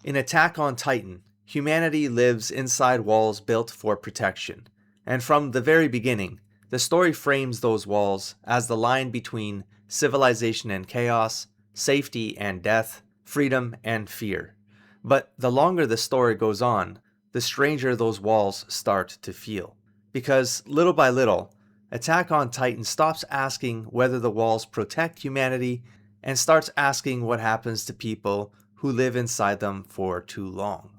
In Attack on Titan, humanity lives inside walls built for protection, and from the very beginning, the story frames those walls as the line between civilization and chaos, safety and death, freedom and fear. But the longer the story goes on, the stranger those walls start to feel. Because little by little, Attack on Titan stops asking whether the walls protect humanity and starts asking what happens to people who live inside them for too long.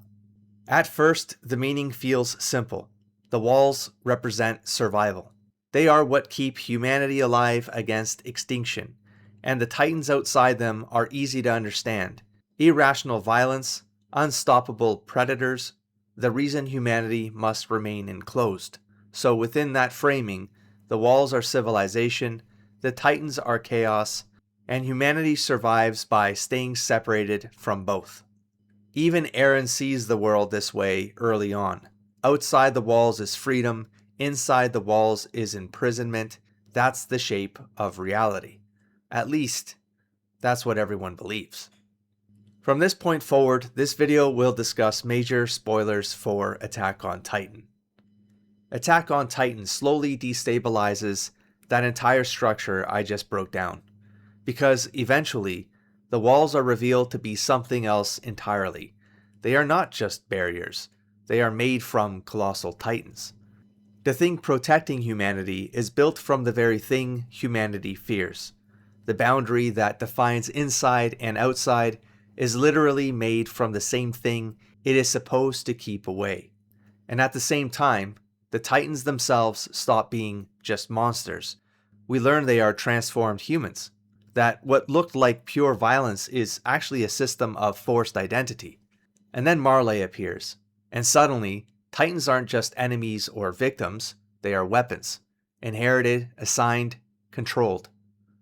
At first, the meaning feels simple. The walls represent survival. They are what keep humanity alive against extinction, and the titans outside them are easy to understand. Irrational violence, unstoppable predators, the reason humanity must remain enclosed. So within that framing, the walls are civilization, the titans are chaos, and humanity survives by staying separated from both. Even Eren sees the world this way early on. Outside the walls is freedom, inside the walls is imprisonment. That's the shape of reality. At least, that's what everyone believes. From this point forward, this video will discuss major spoilers for Attack on Titan. Attack on Titan slowly destabilizes that entire structure I just broke down, because eventually, the walls are revealed to be something else entirely. They are not just barriers, they are made from colossal titans. The thing protecting humanity is built from the very thing humanity fears. The boundary that defines inside and outside is literally made from the same thing it is supposed to keep away. And at the same time, the titans themselves stop being just monsters. We learn they are transformed humans. That what looked like pure violence is actually a system of forced identity. And then Marley appears, and suddenly, titans aren't just enemies or victims, they are weapons, inherited, assigned, controlled.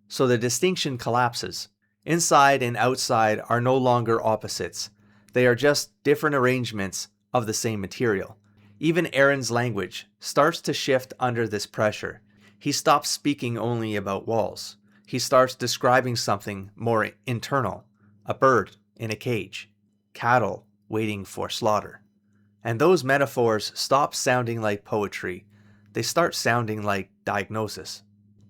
So the distinction collapses. Inside and outside are no longer opposites, they are just different arrangements of the same material. Even Eren's language starts to shift under this pressure. He stops speaking only about walls. He starts describing something more internal, a bird in a cage, cattle waiting for slaughter. And those metaphors stop sounding like poetry, they start sounding like diagnosis.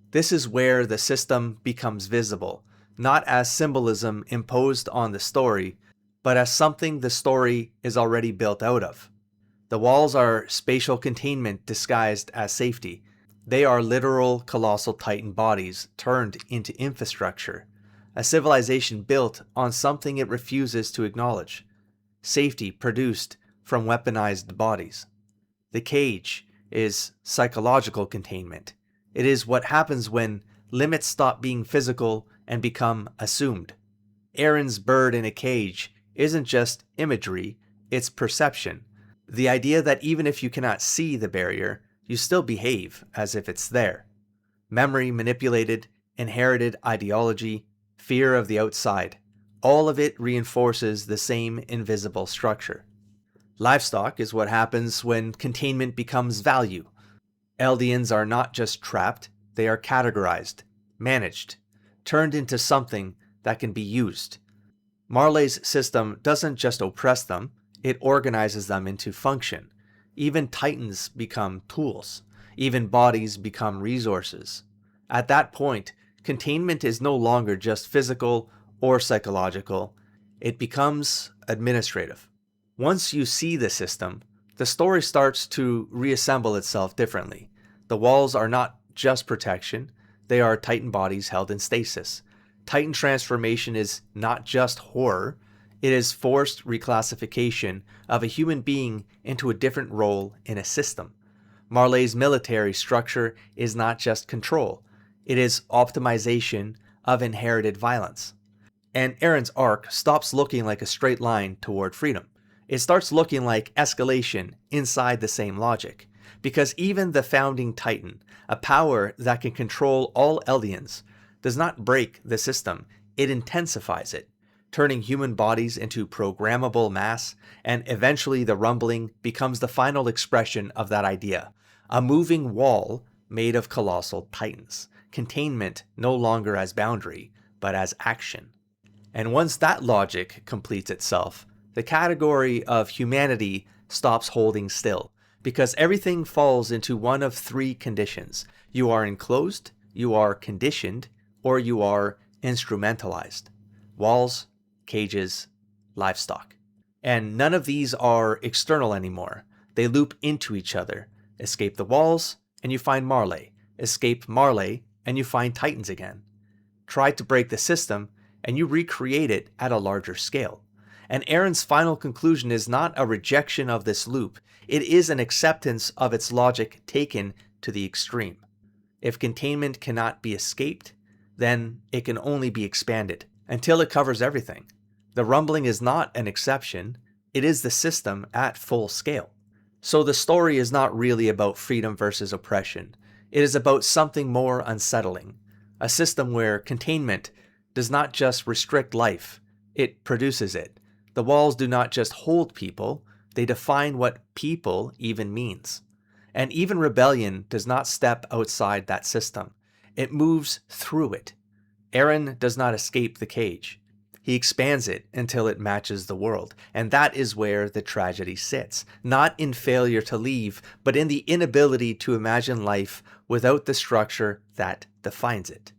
This is where the system becomes visible, not as symbolism imposed on the story, but as something the story is already built out of. The walls are spatial containment disguised as safety. They are literal colossal titan bodies turned into infrastructure, a civilization built on something it refuses to acknowledge. Safety produced from weaponized bodies. The cage is psychological containment. It is what happens when limits stop being physical and become assumed. Eren's bird in a cage isn't just imagery, it's perception. The idea that even if you cannot see the barrier, you still behave as if it's there. Memory manipulated, inherited ideology, fear of the outside. All of it reinforces the same invisible structure. Livestock is what happens when containment becomes value. Eldians are not just trapped, they are categorized, managed, turned into something that can be used. Marley's system doesn't just oppress them, it organizes them into function. Even titans become tools. Even bodies become resources. At that point, containment is no longer just physical or psychological. It becomes administrative. Once you see the system, the story starts to reassemble itself differently. The walls are not just protection, they are titan bodies held in stasis. Titan transformation is not just horror, it is forced reclassification of a human being into a different role in a system. Marley's military structure is not just control, it is optimization of inherited violence. And Eren's arc stops looking like a straight line toward freedom. It starts looking like escalation inside the same logic. Because even the founding Titan, a power that can control all Eldians, does not break the system, it intensifies it, turning human bodies into programmable mass, and eventually the rumbling becomes the final expression of that idea, a moving wall made of colossal titans, containment no longer as boundary, but as action. And once that logic completes itself, the category of humanity stops holding still, because everything falls into one of three conditions. You are enclosed, you are conditioned, or you are instrumentalized. Walls, cages, livestock. And none of these are external anymore. They loop into each other. Escape the walls, and you find Marley. Escape Marley, and you find Titans again. Try to break the system, and you recreate it at a larger scale. And Aaron's final conclusion is not a rejection of this loop, it is an acceptance of its logic taken to the extreme. If containment cannot be escaped, then it can only be expanded until it covers everything. The rumbling is not an exception, it is the system at full scale. So the story is not really about freedom versus oppression. It is about something more unsettling. A system where containment does not just restrict life, it produces it. The walls do not just hold people, they define what people even means. And even rebellion does not step outside that system. It moves through it. Aaron does not escape the cage. He expands it until it matches the world. And that is where the tragedy sits. Not in failure to leave, but in the inability to imagine life without the structure that defines it.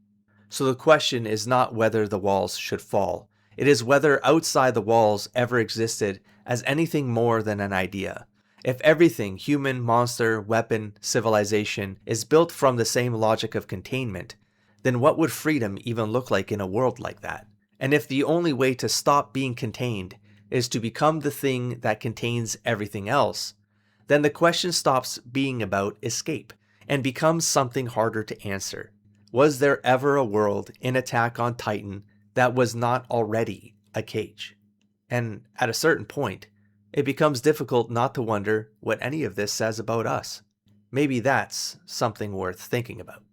So the question is not whether the walls should fall. It is whether outside the walls ever existed as anything more than an idea. If everything, human, monster, weapon, civilization, is built from the same logic of containment, then what would freedom even look like in a world like that? And if the only way to stop being contained is to become the thing that contains everything else, then the question stops being about escape and becomes something harder to answer. Was there ever a world in Attack on Titan that was not already a cage? And at a certain point, it becomes difficult not to wonder what any of this says about us. Maybe that's something worth thinking about.